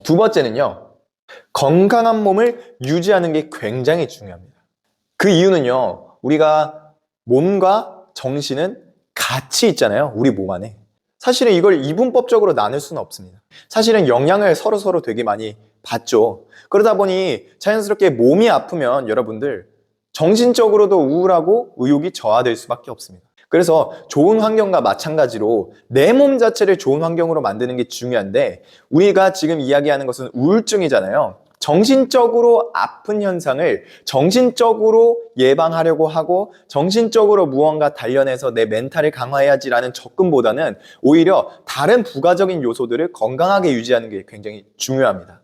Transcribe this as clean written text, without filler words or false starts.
두 번째는요, 건강한 몸을 유지하는 게 굉장히 중요합니다. 그 이유는요, 우리가 몸과 정신은 같이 있잖아요. 우리 몸 안에. 사실은 이걸 이분법적으로 나눌 수는 없습니다. 사실은 영향을 서로 되게 많이 받죠. 그러다 보니 자연스럽게 몸이 아프면 여러분들 정신적으로도 우울하고 의욕이 저하될 수밖에 없습니다. 그래서 좋은 환경과 마찬가지로 내 몸 자체를 좋은 환경으로 만드는 게 중요한데, 우리가 지금 이야기하는 것은 우울증이잖아요. 정신적으로 아픈 현상을 정신적으로 예방하려고 하고 정신적으로 무언가 단련해서 내 멘탈을 강화해야지라는 접근보다는 오히려 다른 부가적인 요소들을 건강하게 유지하는 게 굉장히 중요합니다.